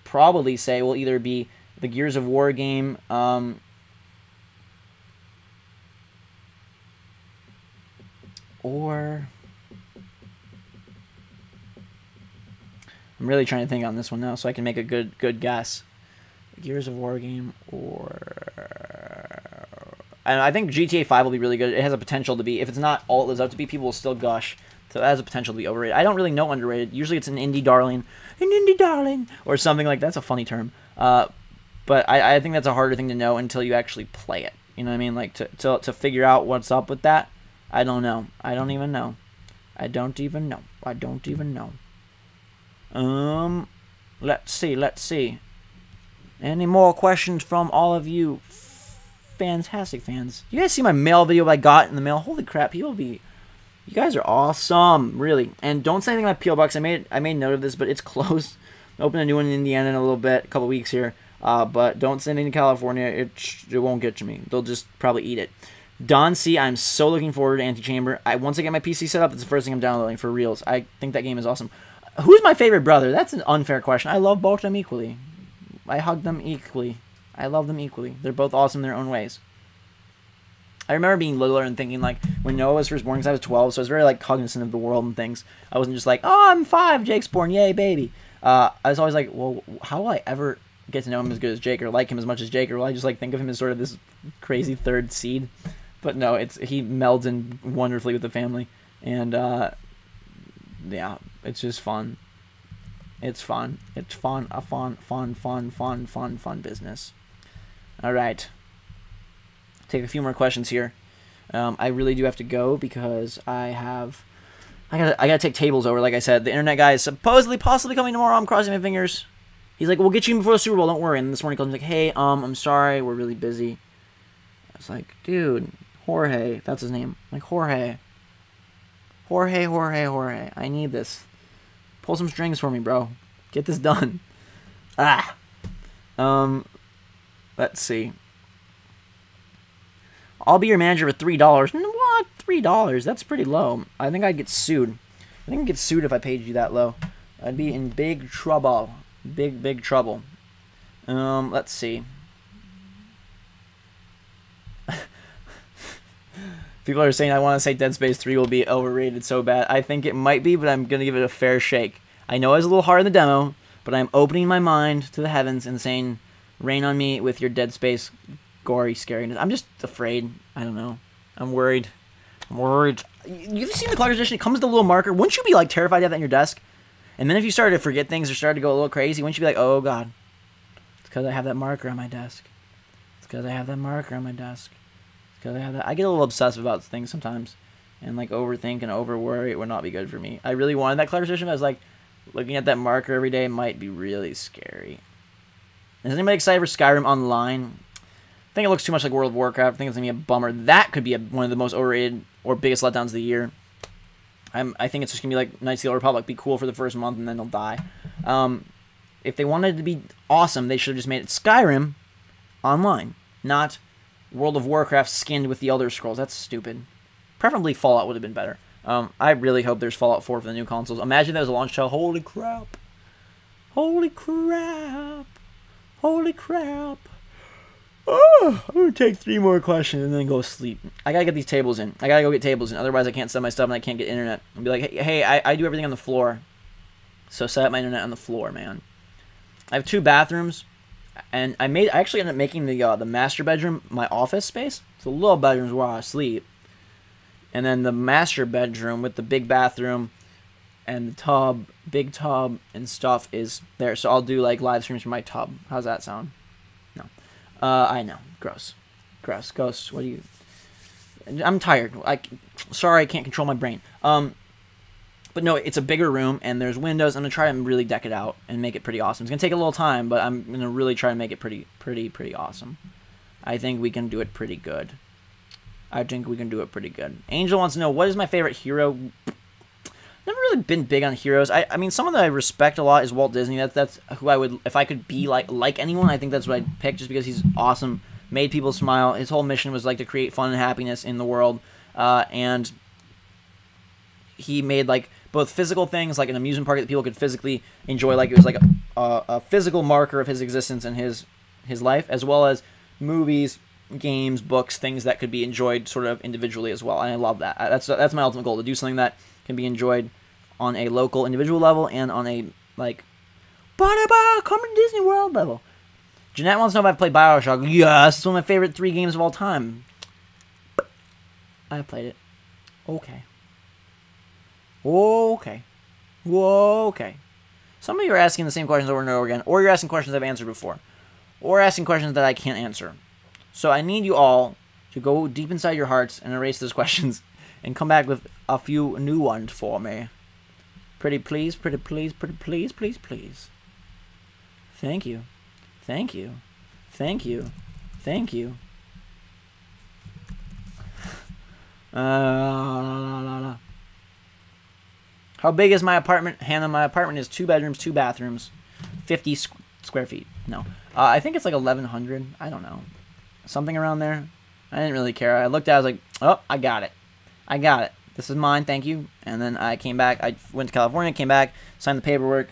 probably say, will either be the Gears of War game, or... I'm really trying to think on this one now so I can make a good guess. Gears of War game, or... And I think GTA 5 will be really good. It has a potential to be, if it's not all it lives up to be, people will still gush. So it has a potential to be overrated. I don't really know underrated. Usually it's an indie darling. An indie darling! Or something like that. That's a funny term. But I think that's a harder thing to know until you actually play it. You know what I mean? Like, to figure out what's up with that, I don't know. I don't even know. I don't even know. I don't even know. Let's see. Any more questions from all of you fantastic fans? You guys see my mail video I got in the mail? Holy crap, you guys are awesome, really. And don't say anything about P.O. Box. I made note of this, but it's closed. I'll open a new one in Indiana in a little bit, a couple weeks here. But don't send anything to California. It won't get to me. They'll just probably eat it. Don C, I'm so looking forward to Antichamber. Once I get my PC set up, it's the first thing I'm downloading for reals. I think that game is awesome. Who's my favorite brother? That's an unfair question. I love both of them equally. I hug them equally. I love them equally. They're both awesome in their own ways. I remember being littler and thinking, like, when Noah was first born, because I was 12, so I was very, like, cognizant of the world and things. I wasn't just like, oh, I'm 5, Jake's born, yay, baby. I was always like, well, how will I ever get to know him as good as Jake, or like him as much as Jake, or will I just, like, think of him as sort of this crazy third seed? But no, he melds in wonderfully with the family, and, yeah, it's just fun. It's fun. It's fun. A fun business. All right. Take a few more questions here. I really do have to go because I gotta take tables over. Like I said, the internet guy is supposedly possibly coming tomorrow. I'm crossing my fingers. He's like, we'll get you in before the Super Bowl. Don't worry. And this morning he calls me like, hey, I'm sorry, we're really busy. I was like, dude, Jorge, that's his name. I'm like, Jorge. I need this. Pull some strings for me, bro. Get this done. Let's see. I'll be your manager for $3. What? $3? That's pretty low. I think I'd get sued. I think I'd get sued if I paid you that low. I'd be in big trouble. Big trouble. Let's see. People are saying I want to say Dead Space 3 will be overrated so bad. I think it might be, but I'm going to give it a fair shake. I know I was a little hard in the demo, but I'm opening my mind to the heavens and saying, rain on me with your Dead Space gory scariness. I'm just afraid. I don't know. I'm worried. You've seen the collector's edition? It comes with a little marker. Wouldn't you be like terrified to have that on your desk? And then if you started to forget things or started to go a little crazy, wouldn't you be like, oh god, it's because I have that marker on my desk. It's because I have that marker on my desk. It's because I have that. I get a little obsessive about things sometimes, and like overthink and over worry. It would not be good for me. I really wanted that collector's edition. But I was like, looking at that marker every day might be really scary. Is anybody excited for Skyrim Online? I think it looks too much like World of Warcraft. I think it's going to be a bummer. That could be one of the most overrated or biggest letdowns of the year. I think it's just going to be like Knights of the Old Republic. Be cool for the first month and then it'll die. If they wanted it to be awesome, they should have just made it Skyrim Online. Not World of Warcraft skinned with the Elder Scrolls. That's stupid. Preferably Fallout would have been better. I really hope there's Fallout 4 for the new consoles. Imagine that was a launch title. Holy crap. Holy crap. Holy crap. Oh, I'm going to take 3 more questions and then go sleep. I got to get these tables in. I got to go get tables in. Otherwise, I can't set my stuff and I can't get internet. I'll be like, hey, I do everything on the floor. So set up my internet on the floor, man. I have 2 bathrooms. And I actually ended up making the master bedroom my office space. So the little bedroom's where I sleep. And then the master bedroom with the big bathroom and the tub, big tub and stuff is there. So I'll do like live streams from my tub. How's that sound? No. I know. Gross. Ghost, what do you... I'm tired. Sorry, I can't control my brain. But no, it's a bigger room, and there's windows. I'm going to try and really deck it out and make it pretty awesome. It's going to take a little time, but I'm going to really try and make it pretty awesome. I think we can do it pretty good. Angel wants to know, what is my favorite hero? Never really been big on heroes. I mean, someone that I respect a lot is Walt Disney. That's who I would, if I could be like anyone, I think that's what I'd pick, just because he's awesome, made people smile. His whole mission was like to create fun and happiness in the world, and he made like both physical things, like an amusement park that people could physically enjoy, like it was like a physical marker of his existence and his life, as well as movies, games, books, things that could be enjoyed sort of individually as well. And I love that. That's my ultimate goal, to do something that can be enjoyed on a local individual level and on a like come to Disney World level. Jeanette wants to know if I've played BioShock. Yes, it's one of my favorite 3 games of all time. I've played it. Okay. Some of you are asking the same questions over and over again, or you're asking questions I've answered before, or asking questions that I can't answer. So I need you all to go deep inside your hearts and erase those questions and come back with a few new ones for me. Pretty please. Thank you. How big is my apartment? Hannah, my apartment is 2 bedrooms, 2 bathrooms, 50 square feet. No. I think it's like 1,100. I don't know. Something around there. I didn't really care. I looked at it, I was like, oh, I got it. This is mine, thank you. And then I came back. I went to California, came back, signed the paperwork.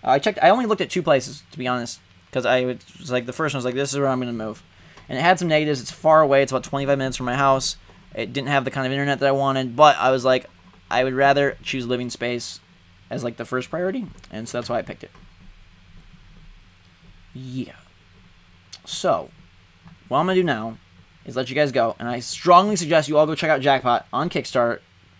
I only looked at 2 places, to be honest, because I was like, the first one was like, this is where I'm going to move. And it had some negatives. It's far away. It's about 25 minutes from my house. It didn't have the kind of internet that I wanted, but I was like, I would rather choose living space as like the first priority, and so that's why I picked it. Yeah. So, what I'm going to do now is let you guys go, and I strongly suggest you all go check out Jackpot on Kickstarter.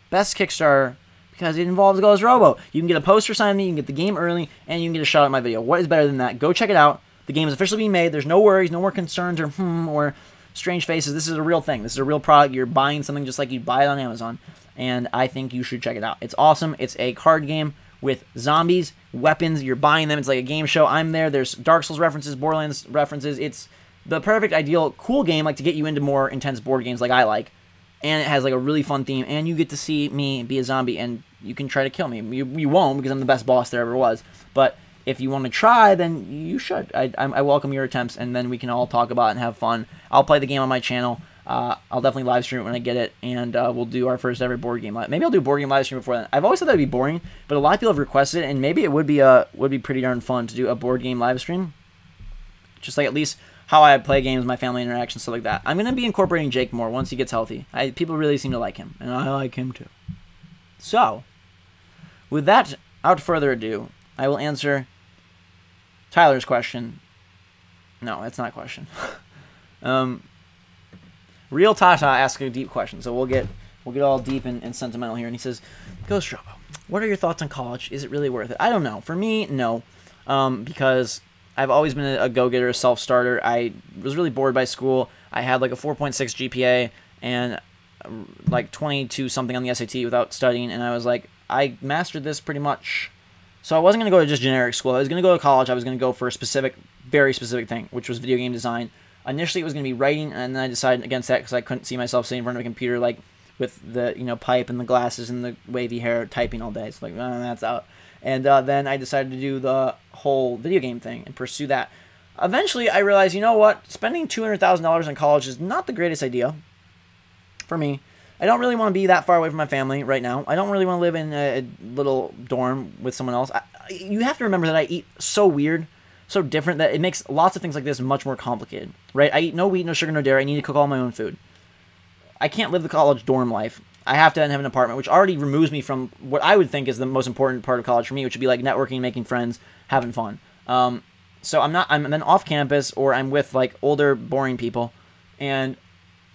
Best Kickstarter, because it involves Ghost Robo. You can get a poster signed of me, you can get the game early, and you can get a shout out in my video. What is better than that? Go check it out. The game is officially being made. There's no worries, no more concerns, or strange faces. This is a real thing. This is a real product. You're buying something just like you'd buy it on Amazon, and I think you should check it out. It's awesome. It's a card game with zombies, weapons. You're buying them. It's like a game show. I'm there. There's Dark Souls references, Borderlands references. It's the perfect, ideal, cool game, like to get you into more intense board games like I like. And it has like a really fun theme, and you get to see me be a zombie, and you can try to kill me. You won't, because I'm the best boss there ever was. But if you want to try, then you should. I welcome your attempts, and then we can all talk about it and have fun. I'll play the game on my channel. I'll definitely live stream it when I get it, and we'll do our first ever board game. Maybe I'll do a board game live stream before then. I've always thought that'd be boring, but a lot of people have requested it, and maybe it would be pretty darn fun to do a board game live stream. Just like at least how I play games, my family interaction, stuff like that. I'm going to be incorporating Jake more once he gets healthy. People really seem to like him, and I like him too. So, with that, without further ado, I will answer Tyler's question. No, that's not a question. Real Tata asked a deep question, so we'll get all deep and sentimental here. And he says, Ghost Robo, what are your thoughts on college? Is it really worth it? I don't know. For me, no, because I've always been a go-getter, a self-starter. I was really bored by school. I had like a 4.6 GPA and like 22 something on the SAT without studying, and I was like, I mastered this pretty much. So I wasn't going to go to just generic school. I was going to go to college. I was going to go for a specific, very specific thing, which was video game design. Initially, it was going to be writing, and then I decided against that because I couldn't see myself sitting in front of a computer like with the pipe and the glasses and the wavy hair typing all day. It's like, that's out. And then I decided to do the whole video game thing and pursue that. Eventually, I realized, you know what? Spending $200,000 on college is not the greatest idea for me. I don't really want to be that far away from my family right now. I don't really want to live in a little dorm with someone else. You have to remember that I eat so weird, so different, that it makes lots of things like this much more complicated, right? I eat no wheat, no sugar, no dairy. I need to cook all my own food. I can't live the college dorm life. I have to have an apartment, which already removes me from what I would think is the most important part of college for me, which would be like networking, making friends, having fun. So I'm then off campus, or I'm with like older, boring people, and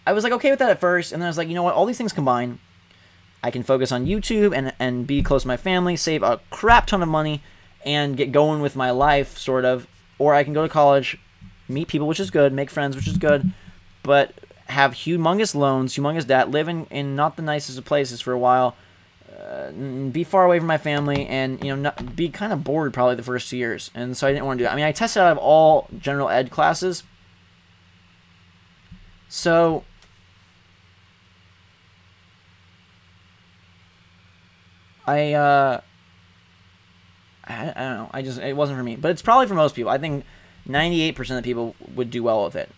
I was like okay with that at first, and then I was like, you know what, all these things combine, I can focus on YouTube and be close to my family, save a crap ton of money, and get going with my life, sort of, or I can go to college, meet people, which is good, make friends, which is good, but have humongous loans, humongous debt, live in not the nicest of places for a while, be far away from my family, and not, be kind of bored probably the first 2 years. And so I didn't want to do that. I mean, I tested out of all general ed classes, so I don't know. It wasn't for me, but it's probably for most people. I think 98% of people would do well with it.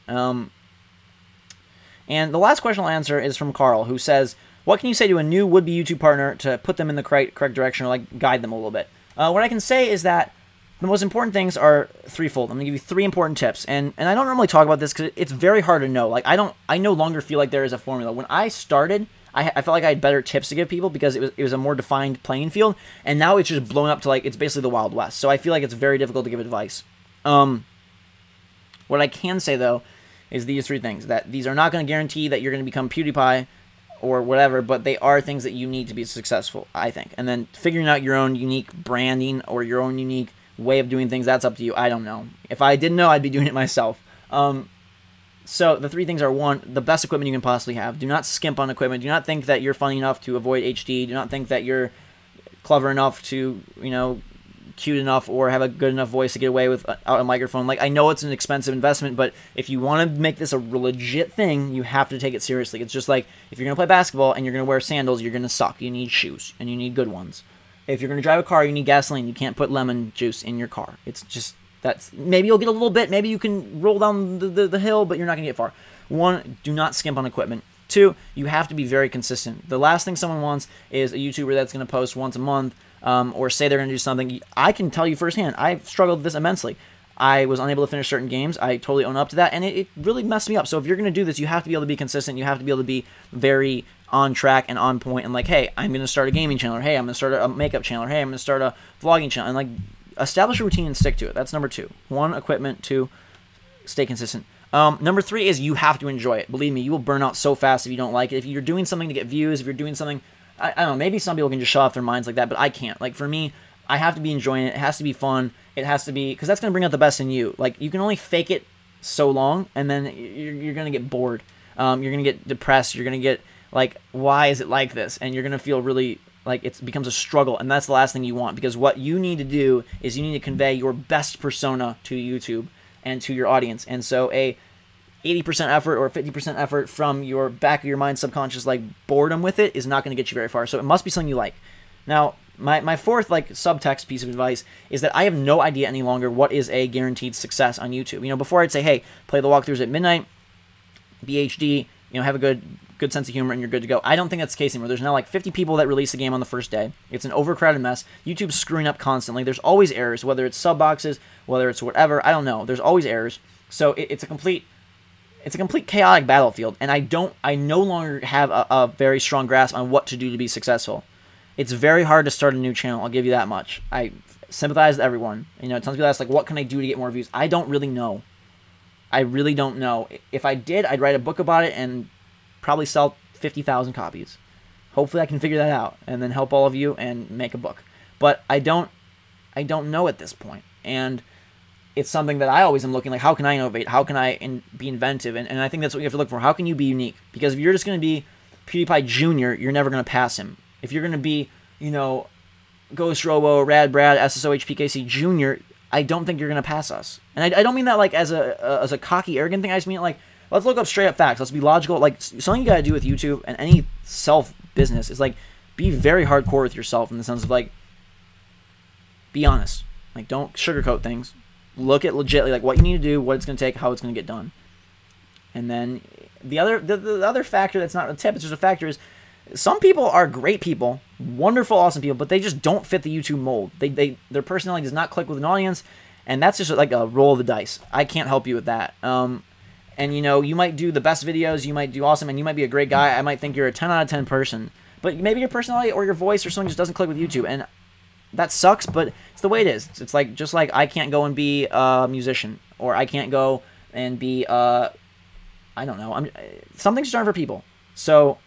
And the last question I'll answer is from Carl, who says, what can you say to a new would-be YouTube partner to put them in the correct direction, or like guide them a little bit? What I can say is that the most important things are threefold. I'm going to give you 3 important tips. And I don't normally talk about this because it's very hard to know. Like, I no longer feel like there is a formula. When I started, I felt like I had better tips to give people because it was a more defined playing field. And now it's just blown up to like, it's basically the Wild West. So I feel like it's very difficult to give advice. What I can say, though, is these 3 things. That these are not going to guarantee that you're going to become PewDiePie or whatever, but they are things that you need to be successful, I think. And then figuring out your own unique branding or your own unique way of doing things, that's up to you. I don't know. If I didn't know, I'd be doing it myself. So the 3 things are: 1, the best equipment you can possibly have. Do not skimp on equipment. Do not think that you're funny enough to avoid HD. Do not think that you're clever enough to, cute enough or have a good enough voice to get away with out a microphone. Like, I know it's an expensive investment, but if you want to make this a legit thing, you have to take it seriously. It's just like if you're going to play basketball and you're going to wear sandals, you're going to suck. You need shoes, and you need good ones. If you're going to drive a car, you need gasoline. You can't put lemon juice in your car. It's just, maybe you'll get a little bit. Maybe you can roll down the hill, but you're not going to get far. 1, do not skimp on equipment. 2, you have to be very consistent. The last thing someone wants is a YouTuber that's going to post once a month, or say they're going to do something. I can tell you firsthand, I've struggled with this immensely. I was unable to finish certain games. I totally own up to that, and it really messed me up. So if you're going to do this, you have to be able to be consistent. You have to be able to be very on track and on point, and like, hey, I'm going to start a gaming channel, or hey, I'm going to start a makeup channel, or hey, I'm going to start a vlogging channel, and like, establish a routine and stick to it. That's number 2. 1, equipment. 2, stay consistent. Number 3 is you have to enjoy it. Believe me, you will burn out so fast if you don't like it. If you're doing something to get views, if you're doing something, I don't know, maybe some people can just shut off their minds like that, but I can't. Like, for me, I have to be enjoying it. It has to be fun. It has to be, because that's going to bring out the best in you. Like, you can only fake it so long, and then you're going to get bored. You're going to get depressed. You're going to get, like, why is it like this? And you're going to feel really like it becomes a struggle, and that's the last thing you want, because what you need to do is you need to convey your best persona to YouTube and to your audience. And so a 80% effort or 50% effort from your back of your mind, subconscious, like, boredom with it is not going to get you very far. So it must be something you like. Now, my 4th, like, subtext piece of advice is that I have no idea any longer what is a guaranteed success on YouTube. Before I'd say, hey, play the walkthroughs at midnight, BHD, have a good sense of humor, and you're good to go. I don't think that's the case anymore. There's now like 50 people that release the game on the first day. It's an overcrowded mess. YouTube's screwing up constantly. There's always errors, whether it's sub boxes, whether it's whatever. I don't know. There's always errors. So it's a complete chaotic battlefield, and I no longer have a very strong grasp on what to do to be successful. It's very hard to start a new channel, I'll give you that much. sympathize with everyone. You know, tons of people ask, like, what can I do to get more views? I don't really know. I really don't know. If I did, I'd write a book about it and probably sell 50,000 copies. Hopefully I can figure that out and then help all of you and make a book. But I don't know at this point. And it's something that I always am looking like, how can I innovate? How can I be inventive? And I think that's what you have to look for. How can you be unique? Because if you're just going to be PewDiePie Jr., you're never going to pass him. If you're going to be, you know, Ghost Robo, Rad Brad, SSOH, PKC Jr., I don't think you're going to pass us. And I don't mean that like as a cocky, arrogant thing. I just mean like, let's look up straight up facts. Let's be logical. Like, something you got to do with YouTube and any self-business is like, be very hardcore with yourself in the sense of like, be honest. Like, don't sugarcoat things. Look at legitly like what you need to do, what it's going to take, how it's going to get done. And then the other factor that's not a tip, it's just a factor, is some people are great people, wonderful, awesome people, but they just don't fit the YouTube mold. Their personality does not click with an audience, and that's just like a roll of the dice. I can't help you with that. And, you know, you might do the best videos, you might do awesome, and you might be a great guy. I might think you're a 10 out of 10 person, but maybe your personality or your voice or something just doesn't click with YouTube, and that sucks, but it's the way it is. It's like, just like I can't go and be a musician, or I can't go and be, I don't know. Something's done for people. So,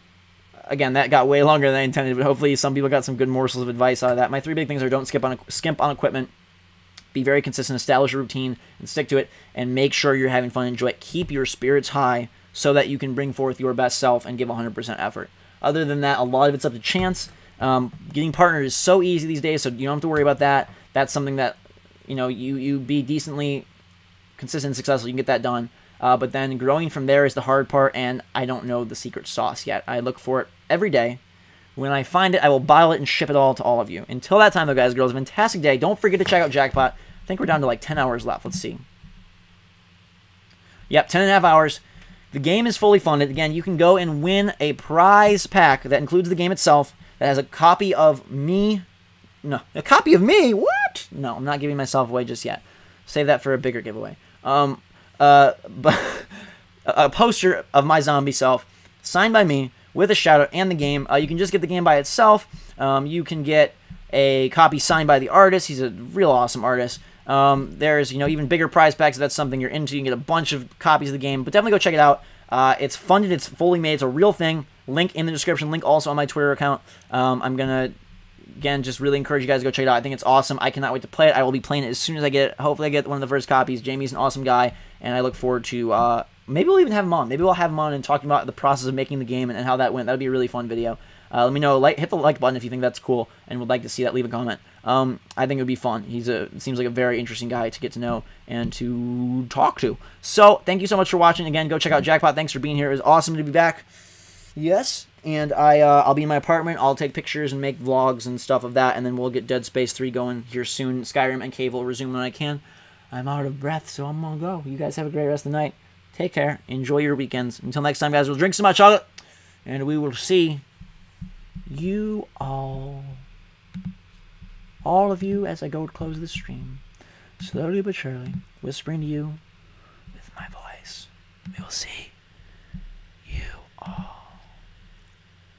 again, that got way longer than I intended, but hopefully some people got some good morsels of advice out of that. My 3 big things are: don't skimp on equipment, be very consistent, establish a routine, and stick to it, and make sure you're having fun and enjoy it. Keep your spirits high so that you can bring forth your best self and give 100% effort. Other than that, a lot of it's up to chance. Getting partners is so easy these days, so you don't have to worry about that. That's something that, you know, you be decently consistent and successful, you can get that done. But then growing from there is the hard part, and I don't know the secret sauce yet. I look for it every day. When I find it, I will bottle it and ship it all to all of you. Until that time, though, guys, girls, fantastic day. Don't forget to check out Jackpot. I think we're down to like 10 hours left. Let's see. Yep, 10 and a half hours. The game is fully funded. Again, you can go and win a prize pack that includes the game itself, that has a copy of me. No, a copy of me? What? No, I'm not giving myself away just yet. Save that for a bigger giveaway. But a poster of my zombie self, signed by me, with a shout-out and the game. You can just get the game by itself. You can get a copy signed by the artist. He's a real awesome artist. There's, you know, even bigger prize packs if that's something you're into. You can get a bunch of copies of the game, but definitely go check it out. It's funded. It's fully made. It's a real thing. Link in the description. Link also on my Twitter account. I'm going to, again, just really encourage you guys to go check it out. I think it's awesome. I cannot wait to play it. I will be playing it as soon as I get it. Hopefully I get one of the first copies. Jamie's an awesome guy, and I look forward to, maybe we'll even have him on. Maybe we'll have him on and talking about the process of making the game and how that went. That would be a really fun video. Let me know. Hit the like button if you think that's cool and would like to see that. Leave a comment. I think it would be fun. Seems like a very interesting guy to get to know and to talk to. So, thank you so much for watching. Again, go check out Jackpot. Thanks for being here. It was awesome to be back. Yes. And I'll be in my apartment. I'll take pictures and make vlogs and stuff of that, and then we'll get Dead Space 3 going here soon. Skyrim and Cave will resume when I can. I'm out of breath, so I'm gonna go. You guys have a great rest of the night. Take care. Enjoy your weekends. Until next time, guys, we'll drink some hot chocolate, and we will see you all of you, as I go to close the stream, slowly but surely, whispering to you with my voice. We will see you all.